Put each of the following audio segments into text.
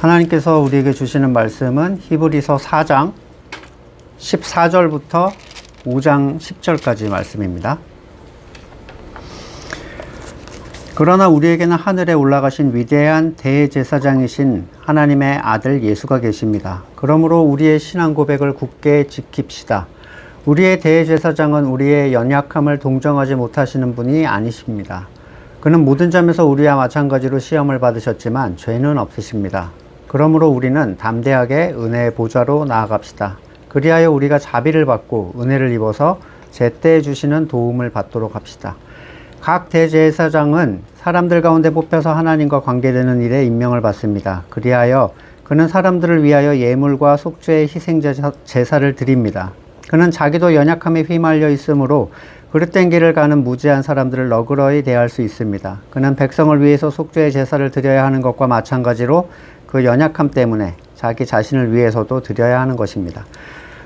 하나님께서 우리에게 주시는 말씀은 히브리서 4장 14절부터 5장 10절까지 말씀입니다. 그러나 우리에게는 하늘에 올라가신 위대한 대제사장이신 하나님의 아들 예수가 계십니다. 그러므로 우리의 신앙 고백을 굳게 지킵시다. 우리의 대제사장은 우리의 연약함을 동정하지 못하시는 분이 아니십니다. 그는 모든 점에서 우리와 마찬가지로 시험을 받으셨지만 죄는 없으십니다. 그러므로 우리는 담대하게 은혜의 보좌로 나아갑시다. 그리하여 우리가 자비를 받고 은혜를 입어서 제때 주시는 도움을 받도록 합시다. 각 대제사장은 사람들 가운데 뽑혀서 하나님과 관계되는 일에 임명을 받습니다. 그리하여 그는 사람들을 위하여 예물과 속죄의 희생제사를 드립니다. 그는 자기도 연약함에 휘말려 있으므로 그릇된 길을 가는 무지한 사람들을 너그러이 대할 수 있습니다. 그는 백성을 위해서 속죄의 제사를 드려야 하는 것과 마찬가지로 그 연약함 때문에 자기 자신을 위해서도 드려야 하는 것입니다.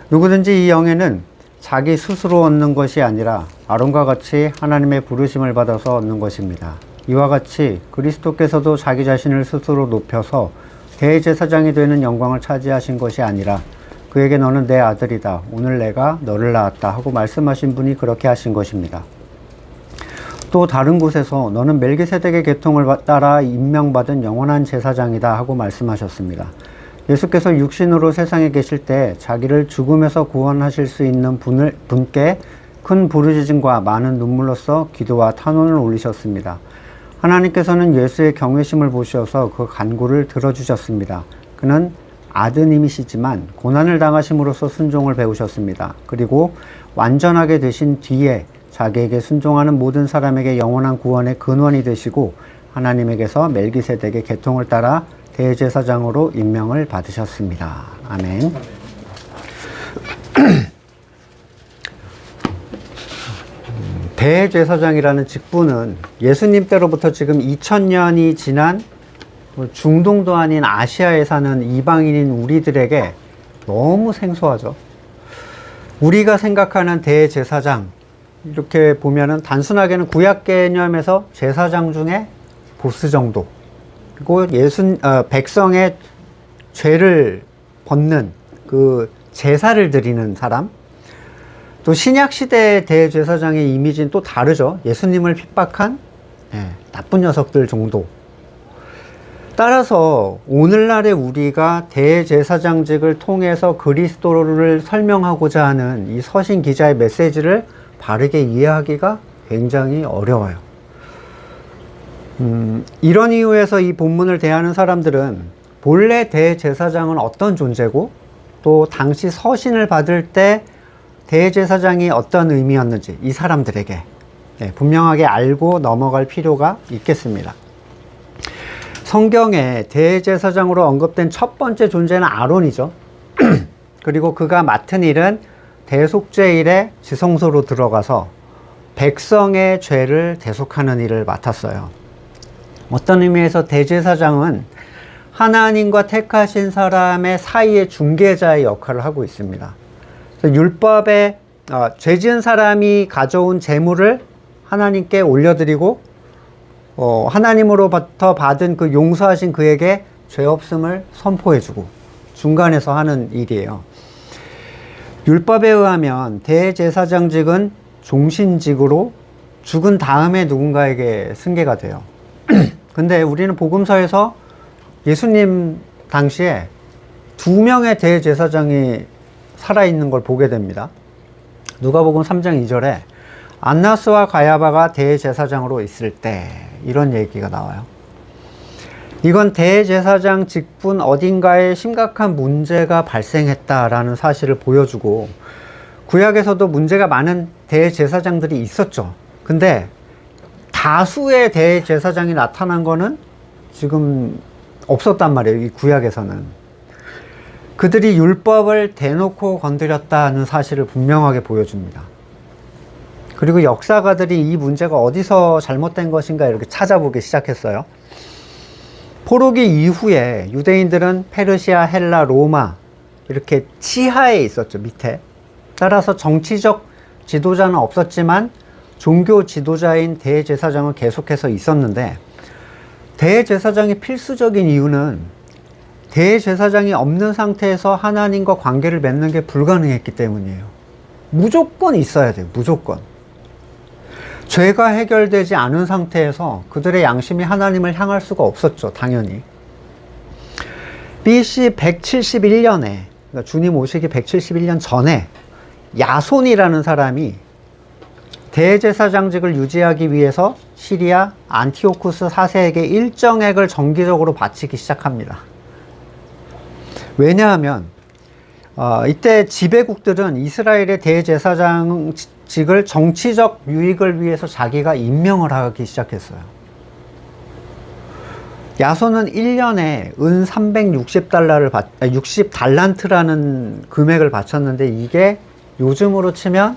누구든지 이 영예는 자기 스스로 얻는 것이 아니라 아론과 같이 하나님의 부르심을 받아서 얻는 것입니다. 이와 같이 그리스도께서도 자기 자신을 스스로 높여서 대제사장이 되는 영광을 차지하신 것이 아니라 그에게 너는 내 아들이다. 오늘 내가 너를 낳았다. 하고 말씀하신 분이 그렇게 하신 것입니다. 또 다른 곳에서 너는 멜기세덱의 계통을 따라 임명받은 영원한 제사장이다. 하고 말씀하셨습니다. 예수께서 육신으로 세상에 계실 때 자기를 죽음에서 구원하실 수 있는 분께 큰 부르짖음과 많은 눈물로써 기도와 탄원을 올리셨습니다. 하나님께서는 예수의 경외심을 보셔서 그 간구를 들어주셨습니다. 그는 아드님이시지만 고난을 당하심으로써 순종을 배우셨습니다. 그리고 완전하게 되신 뒤에 자기에게 순종하는 모든 사람에게 영원한 구원의 근원이 되시고 하나님에게서 멜기세덱의 계통을 따라 대제사장으로 임명을 받으셨습니다. 아멘. 대제사장이라는 직분은 예수님 때로부터 지금 2000년이 지난 중동도 아닌 아시아에 사는 이방인인 우리들에게 너무 생소하죠. 우리가 생각하는 대제사장, 이렇게 보면은 단순하게는 구약 개념에서 제사장 중에 보스 정도, 그리고 백성의 죄를 벗는 그 제사를 드리는 사람. 또 신약 시대의 대제사장의 이미지는 또 다르죠. 예수님을 핍박한 나쁜 녀석들 정도. 따라서 오늘날의 우리가 대제사장직을 통해서 그리스도를 설명하고자 하는 이 서신 기자의 메시지를 바르게 이해하기가 굉장히 어려워요. 이런 이유에서 이 본문을 대하는 사람들은 본래 대제사장은 어떤 존재고 또 당시 서신을 받을 때 대제사장이 어떤 의미였는지 이 사람들에게 분명하게 알고 넘어갈 필요가 있겠습니다. 성경에 대제사장으로 언급된 첫 번째 존재는 아론이죠. 그리고 그가 맡은 일은 대속죄일에 지성소로 들어가서 백성의 죄를 대속하는 일을 맡았어요. 어떤 의미에서 대제사장은 하나님과 택하신 사람의 사이의 중개자의 역할을 하고 있습니다. 율법에 죄 지은 사람이 가져온 재물을 하나님께 올려드리고 하나님으로부터 받은 그 용서하신 그에게 죄 없음을 선포해주고 중간에서 하는 일이에요. 율법에 의하면 대제사장직은 종신직으로 죽은 다음에 누군가에게 승계가 돼요. 근데 우리는 복음서에서 예수님 당시에 2명의 대제사장이 살아있는 걸 보게 됩니다. 누가복음 3장 2절에 안나스와 가야바가 대제사장으로 있을 때 이런 얘기가 나와요. 이건 대제사장 직분 어딘가에 심각한 문제가 발생했다라는 사실을 보여주고 구약에서도 문제가 많은 대제사장들이 있었죠. 근데 다수의 대제사장이 나타난 거는 지금 없었단 말이에요. 이 구약에서는. 그들이 율법을 대놓고 건드렸다는 사실을 분명하게 보여줍니다. 그리고 역사가들이 이 문제가 어디서 잘못된 것인가 이렇게 찾아보기 시작했어요. 포로기 이후에 유대인들은 페르시아, 헬라, 로마 이렇게 치하에 있었죠. 밑에. 따라서 정치적 지도자는 없었지만 종교 지도자인 대제사장은 계속해서 있었는데 대제사장이 필수적인 이유는 대제사장이 없는 상태에서 하나님과 관계를 맺는 게 불가능했기 때문이에요. 무조건 있어야 돼요. 무조건. 죄가 해결되지 않은 상태에서 그들의 양심이 하나님을 향할 수가 없었죠. 당연히. BC 171년에, 그러니까 주님 오시기 171년 전에 야손이라는 사람이 대제사장직을 유지하기 위해서 시리아 안티오쿠스 4세에게 일정액을 정기적으로 바치기 시작합니다. 왜냐하면 이때 지배국들은 이스라엘의 대제사장직을 정치적 유익을 위해서 자기가 임명을 하기 시작했어요. 야손은 1년에 은 360달러를 60달란트라는 금액을 바쳤는데 이게 요즘으로 치면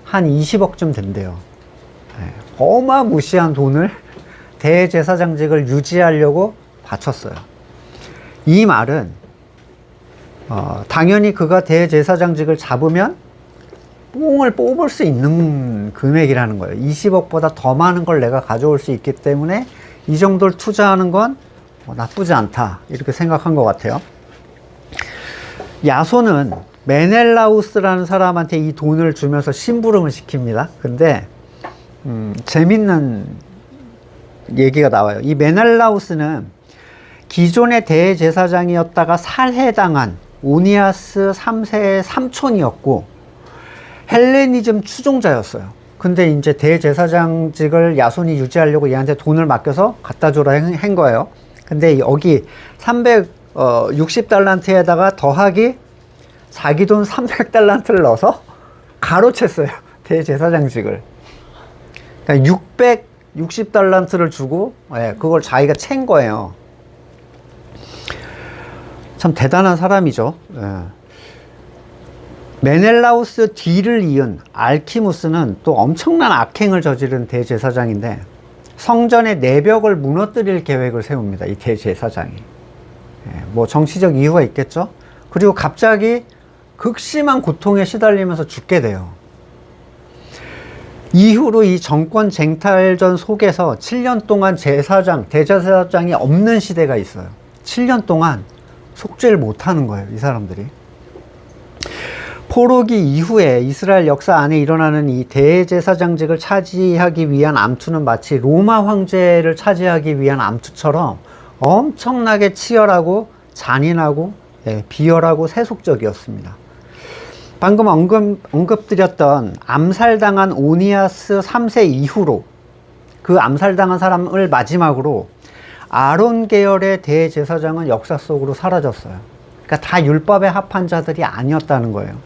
한 20억쯤 된대요. 어마무시한 돈을 대제사장직을 유지하려고 바쳤어요. 이 말은 당연히 그가 대제사장직을 잡으면 뽕을 뽑을 수 있는 금액이라는 거예요. 20억보다 더 많은 걸 내가 가져올 수 있기 때문에 이 정도를 투자하는 건 나쁘지 않다 이렇게 생각한 것 같아요. 야손은 메넬라우스라는 사람한테 이 돈을 주면서 심부름을 시킵니다. 근데 재밌는 얘기가 나와요. 이 메넬라우스는 기존의 대제사장이었다가 살해당한 오니아스 3세의 삼촌이었고 헬레니즘 추종자였어요. 근데 이제 대제사장직을 야손이 유지하려고 얘한테 돈을 맡겨서 갖다 줘라 한 거예요. 근데 여기 360달란트에다가 더하기 자기 돈 300달란트를 넣어서 가로챘어요. 대제사장직을. 그러니까 660달란트를 주고 그걸 자기가 챈 거예요. 참 대단한 사람이죠. 메넬라우스 뒤를 이은 알키무스는 또 엄청난 악행을 저지른 대제사장인데 성전의 내벽을 무너뜨릴 계획을 세웁니다. 이 대제사장이. 뭐 정치적 이유가 있겠죠. 그리고 갑자기 극심한 고통에 시달리면서 죽게 돼요. 이후로 이 정권 쟁탈전 속에서 7년 동안 대제사장이 없는 시대가 있어요. 7년 동안 속죄를 못하는 거예요. 이 사람들이. 포로기 이후에 이스라엘 역사 안에 일어나는 이 대제사장직을 차지하기 위한 암투는 마치 로마 황제를 차지하기 위한 암투처럼 엄청나게 치열하고 잔인하고 비열하고 세속적이었습니다. 방금 언급드렸던 암살당한 오니아스 3세 이후로 그 암살당한 사람을 마지막으로 아론 계열의 대제사장은 역사 속으로 사라졌어요. 그러니까 다 율법에 합한 자들이 아니었다는 거예요.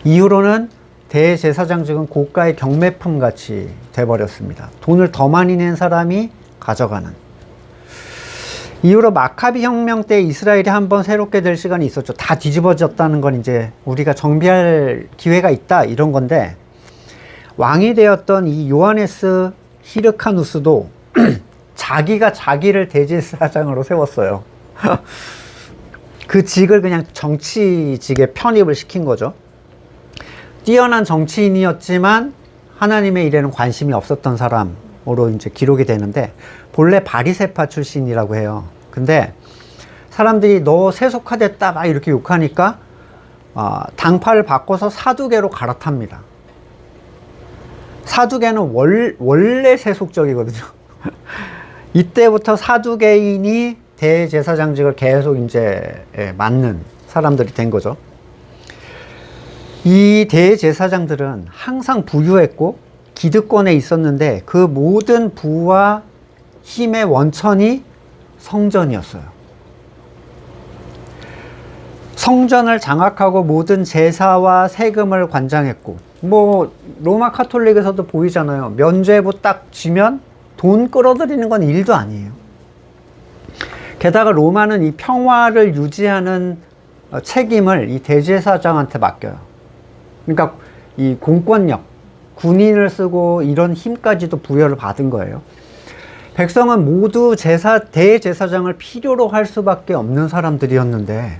이후로는 대제사장직은 고가의 경매품 같이 돼버렸습니다. 돈을 더 많이 낸 사람이 가져가는. 이후로 마카비 혁명 때 이스라엘이 한번 새롭게 될 시간이 있었죠. 다 뒤집어졌다는 건 이제 우리가 정비할 기회가 있다 이런 건데 왕이 되었던 이 요하네스 히르카누스도 자기가 자기를 대제사장으로 세웠어요. 그 직을 그냥 정치직에 편입을 시킨 거죠. 뛰어난 정치인이었지만 하나님의 일에는 관심이 없었던 사람으로 이제 기록이 되는데 본래 바리새파 출신이라고 해요. 근데 사람들이 너 세속화됐다 막 이렇게 욕하니까 당파를 바꿔서 사두개로 갈아탑니다. 사두개는 원래 세속적이거든요. 이때부터 사두개인이 대제사장직을 계속 이제 맡는 사람들이 된 거죠. 이 대제사장들은 항상 부유했고 기득권에 있었는데 그 모든 부와 힘의 원천이 성전이었어요. 성전을 장악하고 모든 제사와 세금을 관장했고 뭐 로마 카톨릭에서도 보이잖아요. 면죄부 딱 쥐면 돈 끌어들이는 건 일도 아니에요. 게다가 로마는 이 평화를 유지하는 책임을 이 대제사장한테 맡겨요. 그러니까 이 공권력, 군인을 쓰고 이런 힘까지도 부여를 받은 거예요. 백성은 모두 대제사장을 필요로 할 수밖에 없는 사람들이었는데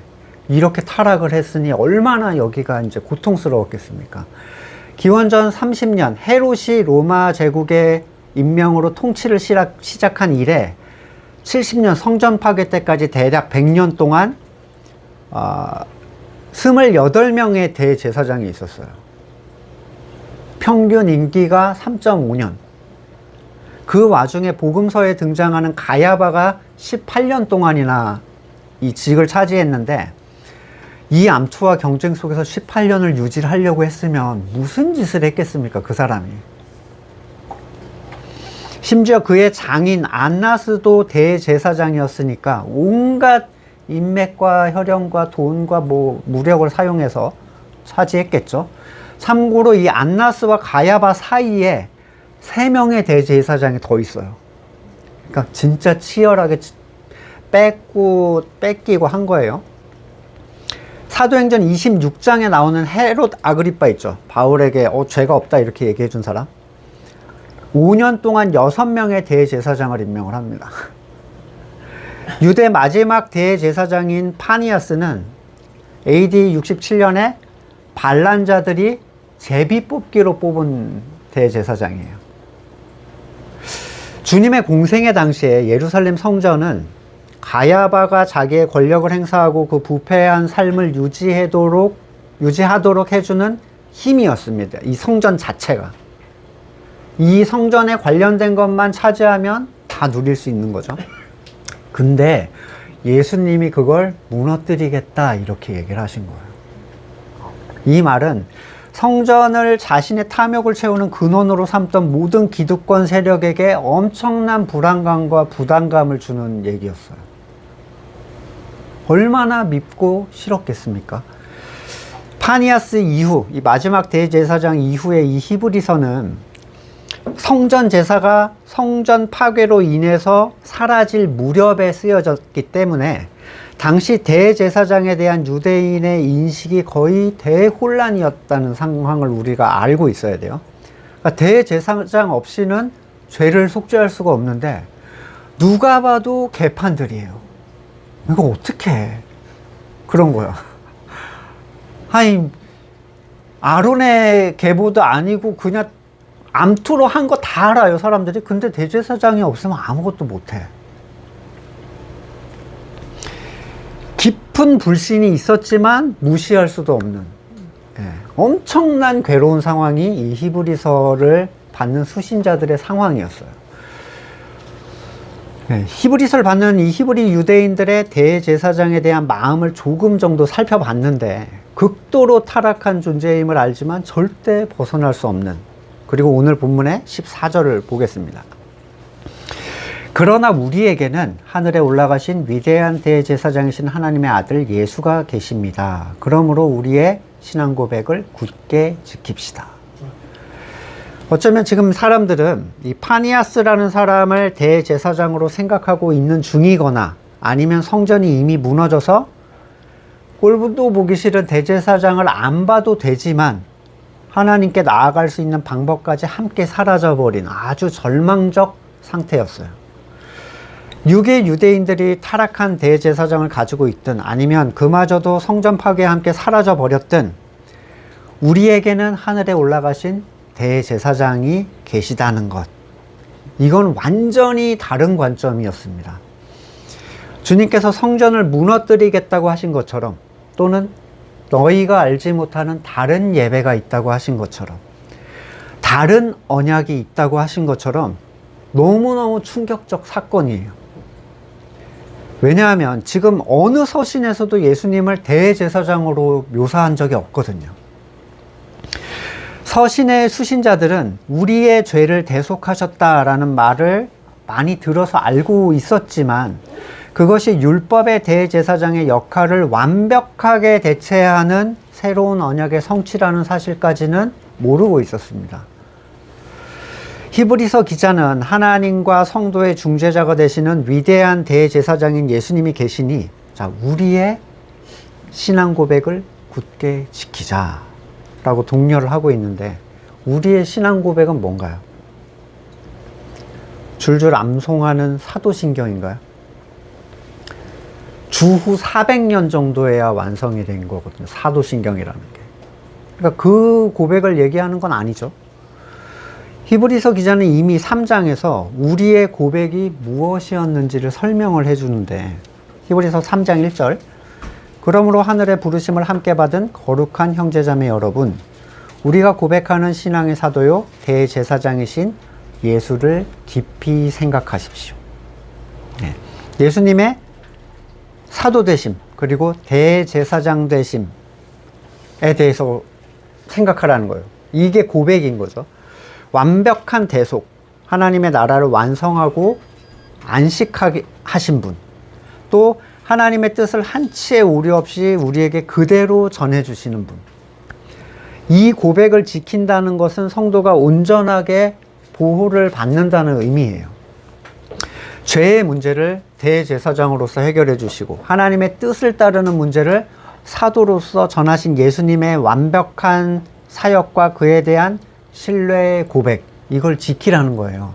이렇게 타락을 했으니 얼마나 여기가 이제 고통스러웠겠습니까? 기원전 30년 헤롯이 로마 제국의 임명으로 통치를 시작한 이래 70년 성전 파괴 때까지 대략 100년 동안 28명의 대제사장이 있었어요. 평균 임기가 3.5년. 그 와중에 복음서에 등장하는 가야바가 18년 동안이나 이 직을 차지했는데, 이 암투와 경쟁 속에서 18년을 유지하려고 했으면 무슨 짓을 했겠습니까, 그 사람이. 심지어 그의 장인 안나스도 대제사장이었으니까 온갖 인맥과 혈연과 돈과 무력을 사용해서 차지했겠죠. 참고로 이 안나스와 가야바 사이에 3명의 대제사장이 더 있어요. 그러니까 진짜 치열하게 뺏기고 한 거예요. 사도행전 26장에 나오는 헤롯 아그리빠 있죠. 바울에게 죄가 없다 이렇게 얘기해 준 사람. 5년 동안 6명의 대제사장을 임명을 합니다. 유대 마지막 대제사장인 파니아스는 AD 67년에 반란자들이 제비뽑기로 뽑은 대제사장이에요. 주님의 공생애 당시에 예루살렘 성전은 가야바가 자기의 권력을 행사하고 그 부패한 삶을 유지하도록 해주는 힘이었습니다. 이 성전 자체가. 이 성전에 관련된 것만 차지하면 다 누릴 수 있는 거죠. 근데 예수님이 그걸 무너뜨리겠다 이렇게 얘기를 하신 거예요. 이 말은 성전을 자신의 탐욕을 채우는 근원으로 삼던 모든 기득권 세력에게 엄청난 불안감과 부담감을 주는 얘기였어요. 얼마나 밉고 싫었겠습니까? 파니아스 이후, 이 마지막 대제사장 이후에 이 히브리서는 성전 제사가 성전 파괴로 인해서 사라질 무렵에 쓰여졌기 때문에 당시 대제사장에 대한 유대인의 인식이 거의 대혼란이었다는 상황을 우리가 알고 있어야 돼요. 그러니까 대제사장 없이는 죄를 속죄할 수가 없는데 누가 봐도 개판들이에요. 이거 어떻게 해? 그런 거야. 아니, 아론의 계보도 아니고 그냥 암투로 한 거 다 알아요, 사람들이. 근데 대제사장이 없으면 아무것도 못해. 깊은 불신이 있었지만 무시할 수도 없는 엄청난 괴로운 상황이 이 히브리서를 받는 수신자들의 상황이었어요. 히브리서를 받는 이 히브리 유대인들의 대제사장에 대한 마음을 조금 정도 살펴봤는데 극도로 타락한 존재임을 알지만 절대 벗어날 수 없는, 그리고 오늘 본문의 14절을 보겠습니다. 그러나 우리에게는 하늘에 올라가신 위대한 대제사장이신 하나님의 아들 예수가 계십니다. 그러므로 우리의 신앙 고백을 굳게 지킵시다. 어쩌면 지금 사람들은 이 파니아스라는 사람을 대제사장으로 생각하고 있는 중이거나 아니면 성전이 이미 무너져서 꼴도 보기 싫은 대제사장을 안 봐도 되지만 하나님께 나아갈 수 있는 방법까지 함께 사라져버린 아주 절망적 상태였어요. 유괴 유대인들이 타락한 대제사장을 가지고 있든 아니면 그마저도 성전 파괴에 함께 사라져버렸든 우리에게는 하늘에 올라가신 대제사장이 계시다는 것, 이건 완전히 다른 관점이었습니다. 주님께서 성전을 무너뜨리겠다고 하신 것처럼, 또는 너희가 알지 못하는 다른 예배가 있다고 하신 것처럼, 다른 언약이 있다고 하신 것처럼 너무너무 충격적 사건이에요. 왜냐하면 지금 어느 서신에서도 예수님을 대제사장으로 묘사한 적이 없거든요. 서신의 수신자들은 우리의 죄를 대속하셨다라는 말을 많이 들어서 알고 있었지만 그것이 율법의 대제사장의 역할을 완벽하게 대체하는 새로운 언약의 성취라는 사실까지는 모르고 있었습니다. 히브리서 기자는 하나님과 성도의 중재자가 되시는 위대한 대제사장인 예수님이 계시니 우리의 신앙 고백을 굳게 지키자 라고 독려를 하고 있는데, 우리의 신앙 고백은 뭔가요? 줄줄 암송하는 사도신경인가요? 주후 400년 정도에야 완성이 된 거거든요, 사도신경이라는 게. 그러니까 그 고백을 얘기하는 건 아니죠. 히브리서 기자는 이미 3장에서 우리의 고백이 무엇이었는지를 설명을 해주는데, 히브리서 3장 1절, 그러므로 하늘의 부르심을 함께 받은 거룩한 형제자매 여러분, 우리가 고백하는 신앙의 사도요 대제사장이신 예수를 깊이 생각하십시오. 네. 예수님의 사도 되심 그리고 대제사장 되심에 대해서 생각하라는 거예요. 이게 고백인 거죠. 완벽한 대속, 하나님의 나라를 완성하고 안식하게 하신 분, 또 하나님의 뜻을 한치의 오류 없이 우리에게 그대로 전해주시는 분. 이 고백을 지킨다는 것은 성도가 온전하게 보호를 받는다는 의미예요. 죄의 문제를 대제사장으로서 해결해 주시고 하나님의 뜻을 따르는 문제를 사도로서 전하신 예수님의 완벽한 사역과 그에 대한 신뢰의 고백, 이걸 지키라는 거예요.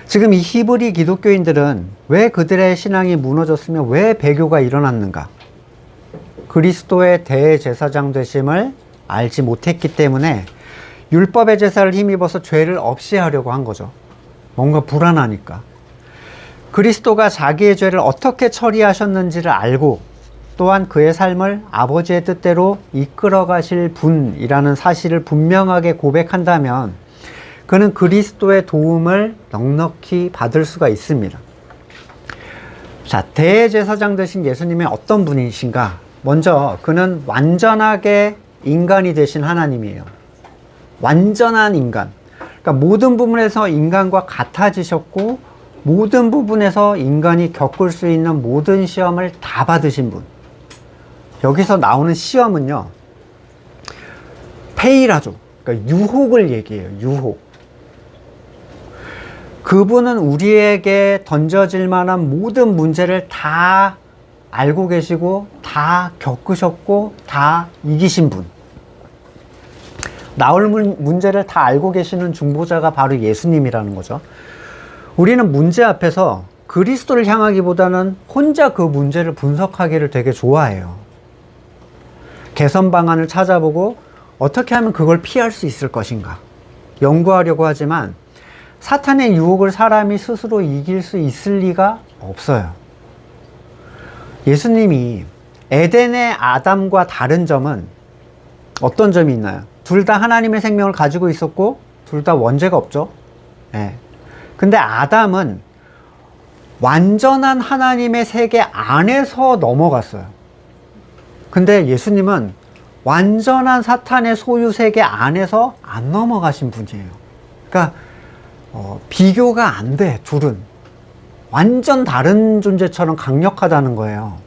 지금 이 히브리 기독교인들은 왜 그들의 신앙이 무너졌으며 왜 배교가 일어났는가? 그리스도의 대제사장 되심을 알지 못했기 때문에 율법의 제사를 힘입어서 죄를 없이 하려고 한 거죠. 뭔가 불안하니까. 그리스도가 자기의 죄를 어떻게 처리하셨는지를 알고 또한 그의 삶을 아버지의 뜻대로 이끌어 가실 분이라는 사실을 분명하게 고백한다면 그는 그리스도의 도움을 넉넉히 받을 수가 있습니다. 자, 대제사장 되신 예수님이 어떤 분이신가? 먼저 그는 완전하게 인간이 되신 하나님이에요. 완전한 인간. 그러니까 모든 부분에서 인간과 같아지셨고 모든 부분에서 인간이 겪을 수 있는 모든 시험을 다 받으신 분. 여기서 나오는 시험은요, 페이라죠. 그러니까 유혹을 얘기해요. 유혹. 그분은 우리에게 던져질 만한 모든 문제를 다 알고 계시고 다 겪으셨고 다 이기신 분. 나올 문제를 다 알고 계시는 중보자가 바로 예수님이라는 거죠. 우리는 문제 앞에서 그리스도를 향하기보다는 혼자 그 문제를 분석하기를 되게 좋아해요. 개선 방안을 찾아보고 어떻게 하면 그걸 피할 수 있을 것인가 연구하려고 하지만 사탄의 유혹을 사람이 스스로 이길 수 있을 리가 없어요. 예수님이 에덴의 아담과 다른 점은 어떤 점이 있나요? 둘 다 하나님의 생명을 가지고 있었고 둘 다 원죄가 없죠. 네. 근데 아담은 완전한 하나님의 세계 안에서 넘어갔어요. 근데 예수님은 완전한 사탄의 소유 세계 안에서 안 넘어가신 분이에요. 그러니까 비교가 안 돼. 둘은 완전 다른 존재처럼 강력하다는 거예요.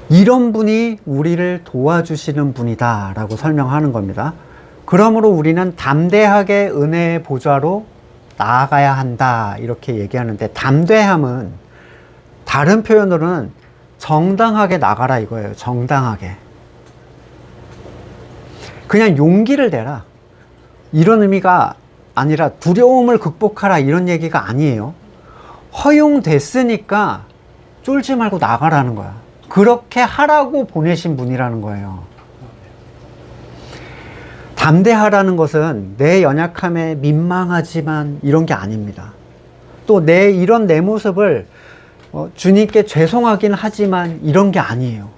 이런 분이 우리를 도와주시는 분이다 라고 설명하는 겁니다. 그러므로 우리는 담대하게 은혜의 보좌로 나아가야 한다 이렇게 얘기하는데, 담대함은 다른 표현으로는 정당하게 나가라 이거예요. 정당하게. 그냥 용기를 내라 이런 의미가 아니라 두려움을 극복하라 이런 얘기가 아니에요. 허용됐으니까 쫄지 말고 나가라는 거야. 그렇게 하라고 보내신 분이라는 거예요. 담대하라는 것은 내 연약함에 민망하지만 이런 게 아닙니다. 또 이런 내 모습을 주님께 죄송하긴 하지만 이런 게 아니에요.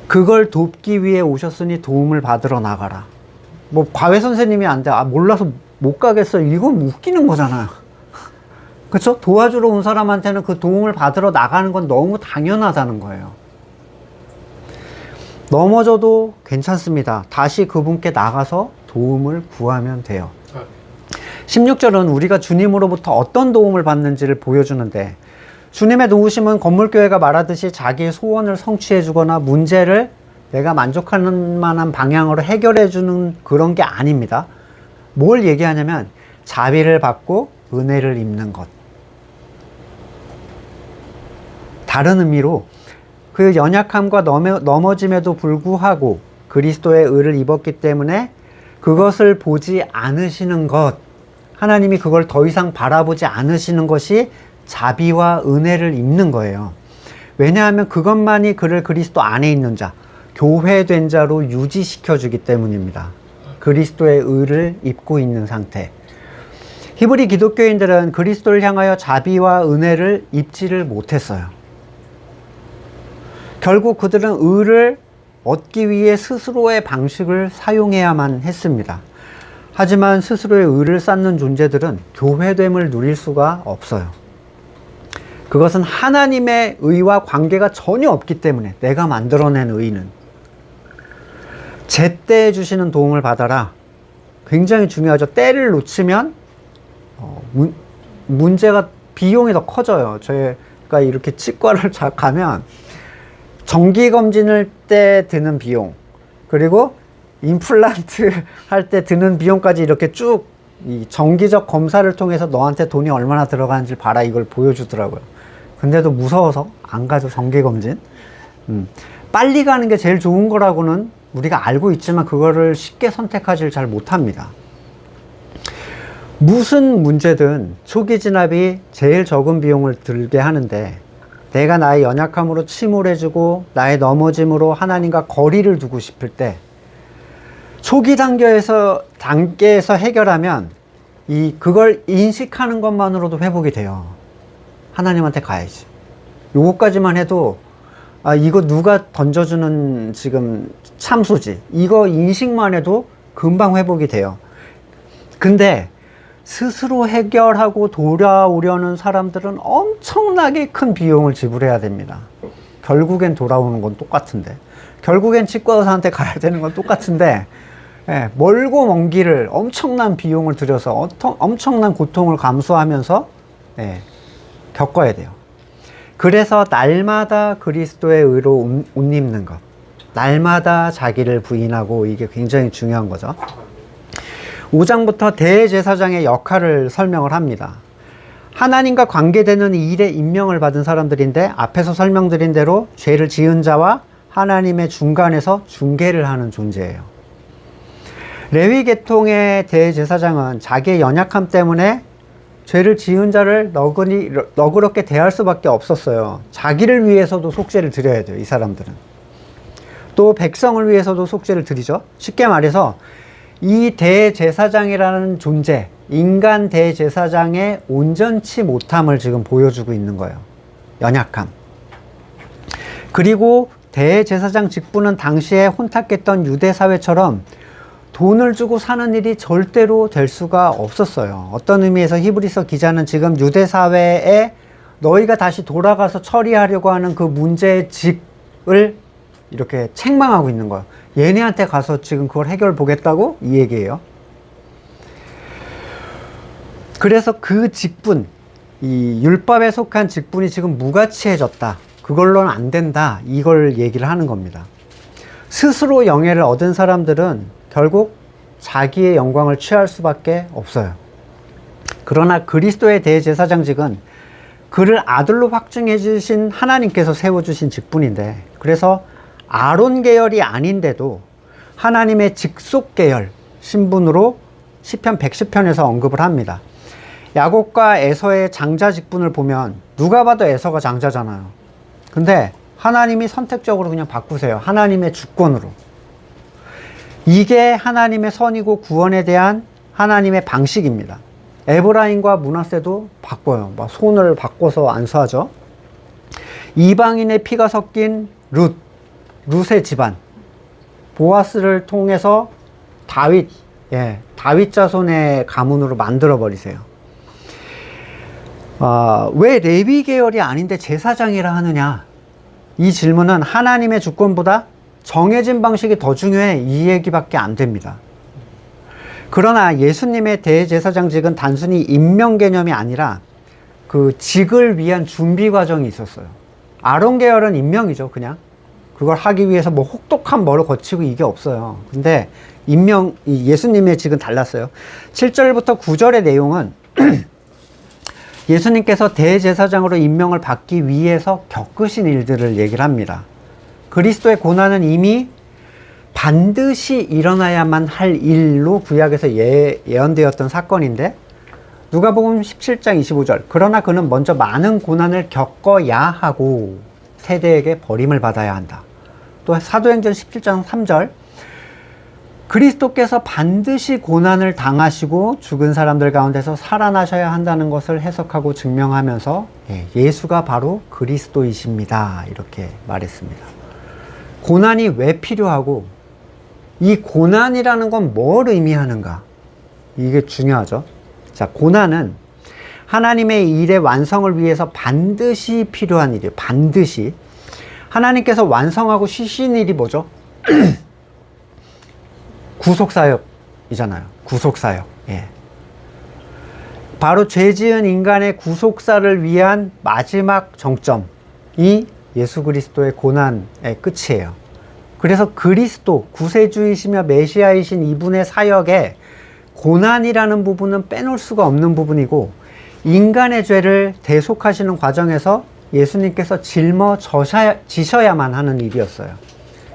그걸 돕기 위해 오셨으니 도움을 받으러 나가라. 뭐 과외 선생님이 안 돼. 몰라서 못 가겠어. 이건 웃기는 거잖아요. 그렇죠? 도와주러 온 사람한테는 그 도움을 받으러 나가는 건 너무 당연하다는 거예요. 넘어져도 괜찮습니다. 다시 그분께 나가서 도움을 구하면 돼요. 16절은 우리가 주님으로부터 어떤 도움을 받는지를 보여주는데, 주님의 도우심은 건물교회가 말하듯이 자기의 소원을 성취해 주거나 문제를 내가 만족하는 만한 방향으로 해결해 주는 그런 게 아닙니다. 뭘 얘기하냐면 자비를 받고 은혜를 입는 것. 다른 의미로 그 연약함과 넘어짐에도 불구하고 그리스도의 의를 입었기 때문에 그것을 보지 않으시는 것, 하나님이 그걸 더 이상 바라보지 않으시는 것이 자비와 은혜를 입는 거예요. 왜냐하면 그것만이 그를 그리스도 안에 있는 자, 교회된 자로 유지시켜 주기 때문입니다. 그리스도의 의를 입고 있는 상태. 히브리 기독교인들은 그리스도를 향하여 자비와 은혜를 입지를 못했어요. 결국 그들은 의를 얻기 위해 스스로의 방식을 사용해야만 했습니다. 하지만 스스로의 의를 쌓는 존재들은 교회됨을 누릴 수가 없어요. 그것은 하나님의 의와 관계가 전혀 없기 때문에, 내가 만들어낸 의는 제때 주시는 도움을 받아라. 굉장히 중요하죠. 때를 놓치면 문제가, 비용이 더 커져요. 저희가 이렇게 치과를 가면 정기검진을 때 드는 비용, 그리고 임플란트 할 때 드는 비용까지 이렇게 쭉 이 정기적 검사를 통해서 너한테 돈이 얼마나 들어가는지 봐라, 이걸 보여주더라고요. 근데도 무서워서 안 가죠, 정기검진. 빨리 가는 게 제일 좋은 거라고는 우리가 알고 있지만 그거를 쉽게 선택하지를 잘 못합니다. 무슨 문제든 초기 진압이 제일 적은 비용을 들게 하는데, 내가 나의 연약함으로 침울해지고 나의 넘어짐으로 하나님과 거리를 두고 싶을 때 초기 단계에서 해결하면 그걸 인식하는 것만으로도 회복이 돼요. 하나님한테 가야지. 요거까지만 해도 이거 누가 던져주는 지금 참소지, 이거 인식만 해도 금방 회복이 돼요. 근데 스스로 해결하고 돌아오려는 사람들은 엄청나게 큰 비용을 지불해야 됩니다. 결국엔 돌아오는 건 똑같은데, 결국엔 치과 의사한테 가야 되는 건 똑같은데, 멀고 먼 길을 엄청난 비용을 들여서 엄청난 고통을 감수하면서 겪어야 돼요. 그래서 날마다 그리스도의 의로 옷 입는 것, 날마다 자기를 부인하고, 이게 굉장히 중요한 거죠. 5장부터 대제사장의 역할을 설명을 합니다. 하나님과 관계되는 일에 임명을 받은 사람들인데, 앞에서 설명드린 대로 죄를 지은 자와 하나님의 중간에서 중개를 하는 존재예요. 레위 계통의 대제사장은 자기의 연약함 때문에 죄를 지은 자를 너그럽게 대할 수밖에 없었어요. 자기를 위해서도 속죄를 드려야 돼요, 이 사람들은. 또 백성을 위해서도 속죄를 드리죠. 쉽게 말해서 이 대제사장이라는 존재, 인간 대제사장의 온전치 못함을 지금 보여주고 있는 거예요. 연약함. 그리고 대제사장 직분은 당시에 혼탁했던 유대 사회처럼 돈을 주고 사는 일이 절대로 될 수가 없었어요. 어떤 의미에서 히브리서 기자는 지금 유대 사회에 너희가 다시 돌아가서 처리하려고 하는 그 문제의 직을 이렇게 책망하고 있는 거예요. 얘네한테 가서 지금 그걸 해결 보겠다고? 이 얘기예요. 그래서 그 직분, 이 율법에 속한 직분이 지금 무가치해졌다. 그걸로는 안 된다. 이걸 얘기를 하는 겁니다. 스스로 영예를 얻은 사람들은 결국 자기의 영광을 취할 수밖에 없어요. 그러나 그리스도의 대제사장직은 그를 아들로 확증해 주신 하나님께서 세워주신 직분인데, 그래서 아론 계열이 아닌데도 하나님의 직속 계열 신분으로 시편 110편에서 언급을 합니다. 야곱과 에서의 장자 직분을 보면 누가 봐도 에서가 장자잖아요. 근데 하나님이 선택적으로 그냥 바꾸세요. 하나님의 주권으로. 이게 하나님의 선이고 구원에 대한 하나님의 방식입니다. 에브라임과 므낫세도 바꿔요. 막 손을 바꿔서 안수하죠. 이방인의 피가 섞인 룻의 집안, 보아스를 통해서 다윗 자손의 가문으로 만들어 버리세요. 왜 레위 계열이 아닌데 제사장이라 하느냐? 이 질문은 하나님의 주권보다 정해진 방식이 더 중요해, 이 얘기밖에 안 됩니다. 그러나 예수님의 대제사장직은 단순히 임명 개념이 아니라 그 직을 위한 준비 과정이 있었어요. 아론 계열은 임명이죠, 그냥. 그걸 하기 위해서 뭐 혹독한 뭐를 거치고 이게 없어요. 근데 예수님의 직은 달랐어요. 7절부터 9절의 내용은 예수님께서 대제사장으로 임명을 받기 위해서 겪으신 일들을 얘기를 합니다. 그리스도의 고난은 이미 반드시 일어나야만 할 일로 구약에서 예언되었던 사건인데, 누가복음 17장 25절, 그러나 그는 먼저 많은 고난을 겪어야 하고 세대에게 버림을 받아야 한다. 또 사도행전 17장 3절 그리스도께서 반드시 고난을 당하시고 죽은 사람들 가운데서 살아나셔야 한다는 것을 해석하고 증명하면서 예수가 바로 그리스도이십니다. 이렇게 말했습니다. 고난이 왜 필요하고 이 고난이라는 건 뭘 의미하는가? 이게 중요하죠. 자, 고난은 하나님의 일의 완성을 위해서 반드시 필요한 일이에요. 반드시. 하나님께서 완성하고 쉬신 일이 뭐죠? 구속사역이잖아요. 구속사역. 예. 바로 죄 지은 인간의 구속사를 위한 마지막 정점이 예수 그리스도의 고난의 끝이에요. 그래서 그리스도, 구세주이시며 메시아이신 이분의 사역에 고난이라는 부분은 빼놓을 수가 없는 부분이고, 인간의 죄를 대속하시는 과정에서 예수님께서 짊어지셔야만 하는 일이었어요.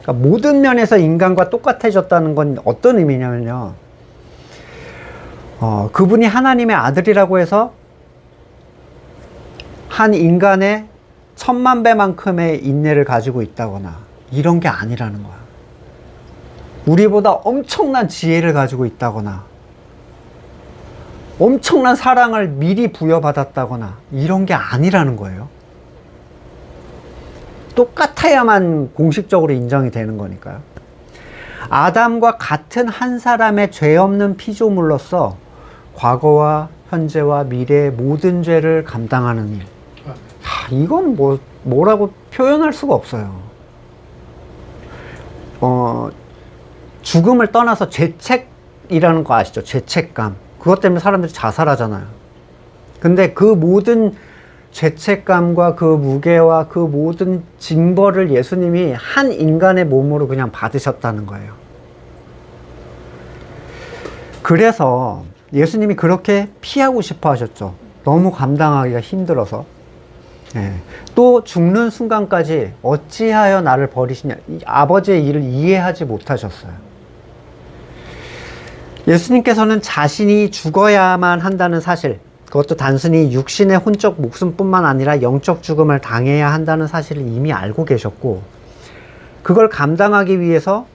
그러니까 모든 면에서 인간과 똑같아졌다는 건 어떤 의미냐면요. 그분이 하나님의 아들이라고 해서 한 인간의 10,000배만큼의 인내를 가지고 있다거나 이런 게 아니라는 거야. 우리보다 엄청난 지혜를 가지고 있다거나 엄청난 사랑을 미리 부여받았다거나 이런 게 아니라는 거예요. 똑같아야만 공식적으로 인정이 되는 거니까요. 아담과 같은 한 사람의 죄 없는 피조물로서 과거와 현재와 미래의 모든 죄를 감당하는 일. 이건 뭐라고 표현할 수가 없어요. 죽음을 떠나서 죄책이라는 거 아시죠? 죄책감. 그것 때문에 사람들이 자살하잖아요. 근데 그 모든 죄책감과 그 무게와 그 모든 징벌을 예수님이 한 인간의 몸으로 그냥 받으셨다는 거예요. 그래서 예수님이 그렇게 피하고 싶어 하셨죠. 너무 감당하기가 힘들어서. 예. 또 죽는 순간까지 어찌하여 나를 버리시냐. 아버지의 일을 이해하지 못하셨어요. 예수님께서는 자신이 죽어야만 한다는 사실, 그것도 단순히 육신의 혼적 목숨뿐만 아니라 영적 죽음을 당해야 한다는 사실을 이미 알고 계셨고, 그걸 감당하기 위해서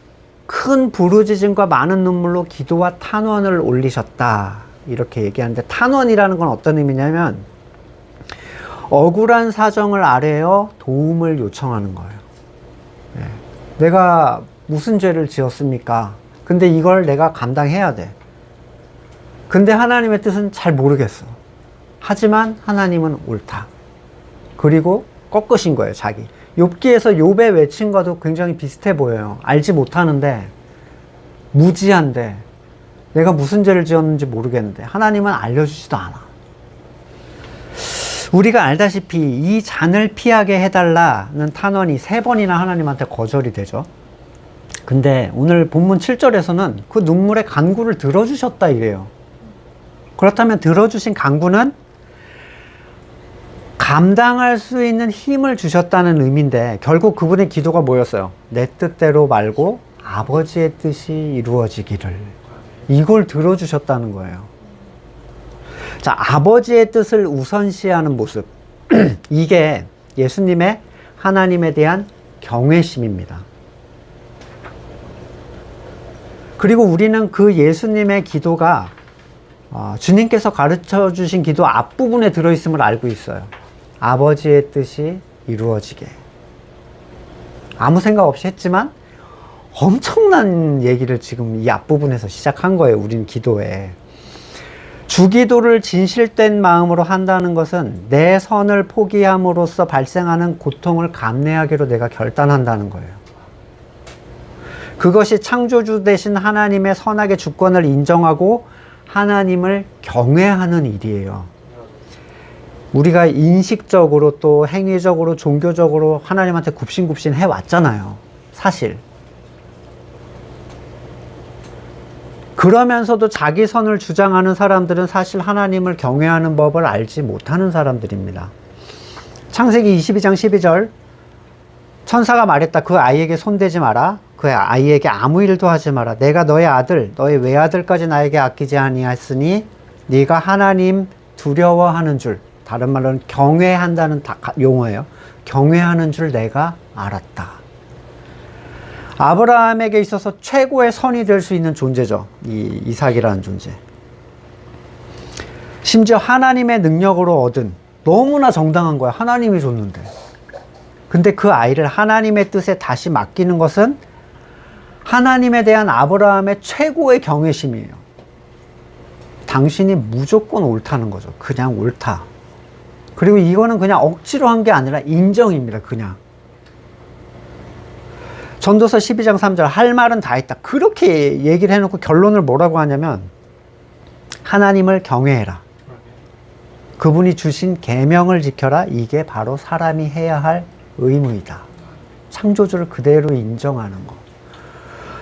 큰 부르짖음과 많은 눈물로 기도와 탄원을 올리셨다. 이렇게 얘기하는데, 탄원이라는 건 어떤 의미냐면 억울한 사정을 아뢰어 도움을 요청하는 거예요. 내가 무슨 죄를 지었습니까? 근데 이걸 내가 감당해야 돼. 근데 하나님의 뜻은 잘 모르겠어. 하지만 하나님은 옳다. 그리고 꺾으신 거예요, 자기. 욥기에서 욥의 외침과도 굉장히 비슷해 보여요. 알지 못하는데, 무지한데, 내가 무슨 죄를 지었는지 모르겠는데 하나님은 알려주지도 않아. 우리가 알다시피 이 잔을 피하게 해달라는 탄원이 3번이나 하나님한테 거절이 되죠. 근데 오늘 본문 7절에서는 그 눈물의 간구를 들어주셨다 이래요. 그렇다면 들어주신 간구는 감당할 수 있는 힘을 주셨다는 의미인데, 결국 그분의 기도가 뭐였어요? 내 뜻대로 말고 아버지의 뜻이 이루어지기를. 이걸 들어주셨다는 거예요. 자, 아버지의 뜻을 우선시하는 모습. 이게 예수님의 하나님에 대한 경외심입니다. 그리고 우리는 그 예수님의 기도가 주님께서 가르쳐 주신 기도 앞부분에 들어있음을 알고 있어요. 아버지의 뜻이 이루어지게. 아무 생각 없이 했지만 엄청난 얘기를 지금 이 앞부분에서 시작한 거예요. 우린 기도에. 주기도를 진실된 마음으로 한다는 것은 내 선을 포기함으로써 발생하는 고통을 감내하기로 내가 결단한다는 거예요. 그것이 창조주 되신 하나님의 선악의 주권을 인정하고 하나님을 경외하는 일이에요. 우리가 인식적으로 또 행위적으로 종교적으로 하나님한테 굽신굽신 해왔잖아요. 사실. 그러면서도 자기 선을 주장하는 사람들은 사실 하나님을 경외하는 법을 알지 못하는 사람들입니다. 창세기 22장 12절 천사가 말했다. 그 아이에게 손대지 마라. 그 아이에게 아무 일도 하지 마라. 내가 너의 아들, 너의 외아들까지 나에게 아끼지 아니하였으니 네가 하나님 두려워하는 줄, 다른 말로는 경외한다는 용어예요. 경외하는 줄 내가 알았다. 아브라함에게 있어서 최고의 선이 될 수 있는 존재죠. 이 이삭이라는 존재. 심지어 하나님의 능력으로 얻은, 너무나 정당한 거야. 하나님이 줬는데. 근데 그 아이를 하나님의 뜻에 다시 맡기는 것은 하나님에 대한 아브라함의 최고의 경외심이에요. 당신이 무조건 옳다는 거죠. 그냥 옳다. 그리고 이거는 그냥 억지로 한 게 아니라 인정입니다. 그냥. 전도서 12장 3절 할 말은 다 했다. 그렇게 얘기를 해놓고 결론을 뭐라고 하냐면 하나님을 경외해라. 그분이 주신 계명을 지켜라. 이게 바로 사람이 해야 할 의무이다. 창조주를 그대로 인정하는 거.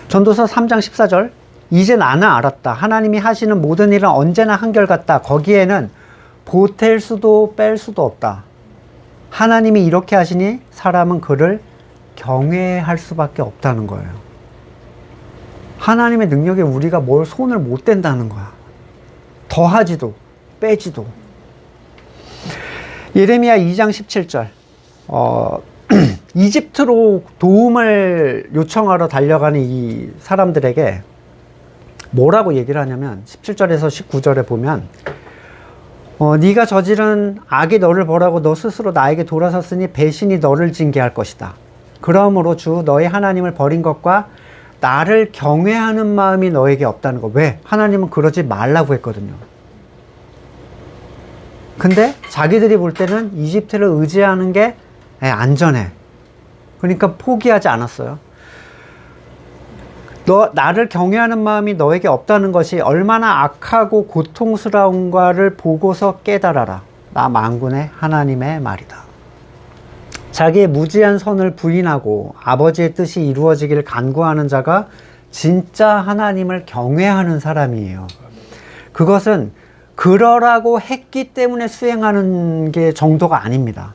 전도서 3장 14절 이제 나는 알았다. 하나님이 하시는 모든 일은 언제나 한결같다. 거기에는 보탤 수도 뺄 수도 없다. 하나님이 이렇게 하시니 사람은 그를 경외할 수밖에 없다는 거예요. 하나님의 능력에 우리가 뭘 손을 못 댄다는 거야. 더하지도 빼지도. 예레미야 2장 17절 이집트로 도움을 요청하러 달려가는 이 사람들에게 뭐라고 얘기를 하냐면 17절에서 19절에 보면 네가 저지른 악이 너를 벌하고 너 스스로 나에게 돌아섰으니 배신이 너를 징계할 것이다. 그러므로 주 너의 하나님을 버린 것과 나를 경외하는 마음이 너에게 없다는 거. 왜? 하나님은 그러지 말라고 했거든요. 근데 자기들이 볼 때는 이집트를 의지하는 게 안전해. 그러니까 포기하지 않았어요. 나를 경외하는 마음이 너에게 없다는 것이 얼마나 악하고 고통스러운가를 보고서 깨달아라. 나 만군의 하나님의 말이다. 자기의 무지한 선을 부인하고 아버지의 뜻이 이루어지기를 간구하는 자가 진짜 하나님을 경외하는 사람이에요. 그것은 그러라고 했기 때문에 수행하는 게 정도가 아닙니다.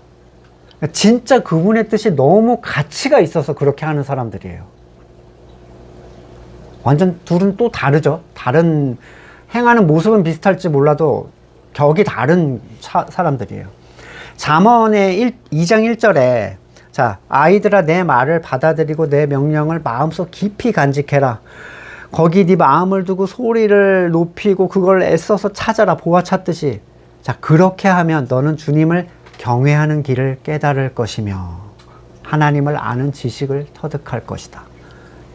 진짜 그분의 뜻이 너무 가치가 있어서 그렇게 하는 사람들이에요. 완전 둘은 또 다르죠. 다른 행하는 모습은 비슷할지 몰라도 격이 다른 사람들이에요. 잠언의 2장 1절에 자, 아이들아 내 말을 받아들이고 내 명령을 마음속 깊이 간직해라. 거기 네 마음을 두고 소리를 높이고 그걸 애써서 찾아라. 보아 찾듯이. 자, 그렇게 하면 너는 주님을 경외하는 길을 깨달을 것이며 하나님을 아는 지식을 터득할 것이다.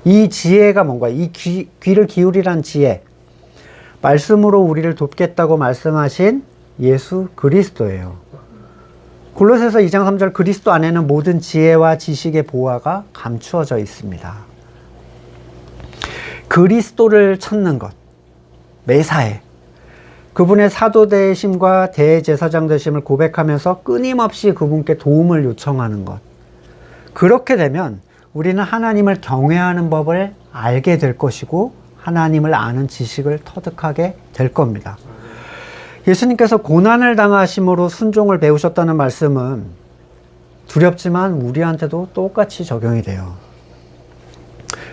이 지혜가 뭔가, 이 귀를 기울이란 지혜, 말씀으로 우리를 돕겠다고 말씀하신 예수 그리스도예요. 골로새서 2장 3절 그리스도 안에는 모든 지혜와 지식의 보화가 감추어져 있습니다. 그리스도를 찾는 것, 매사에 그분의 사도 되심과 대제사장 되심을 고백하면서 끊임없이 그분께 도움을 요청하는 것. 그렇게 되면 우리는 하나님을 경외하는 법을 알게 될 것이고 하나님을 아는 지식을 터득하게 될 겁니다. 예수님께서 고난을 당하심으로 순종을 배우셨다는 말씀은 두렵지만 우리한테도 똑같이 적용이 돼요.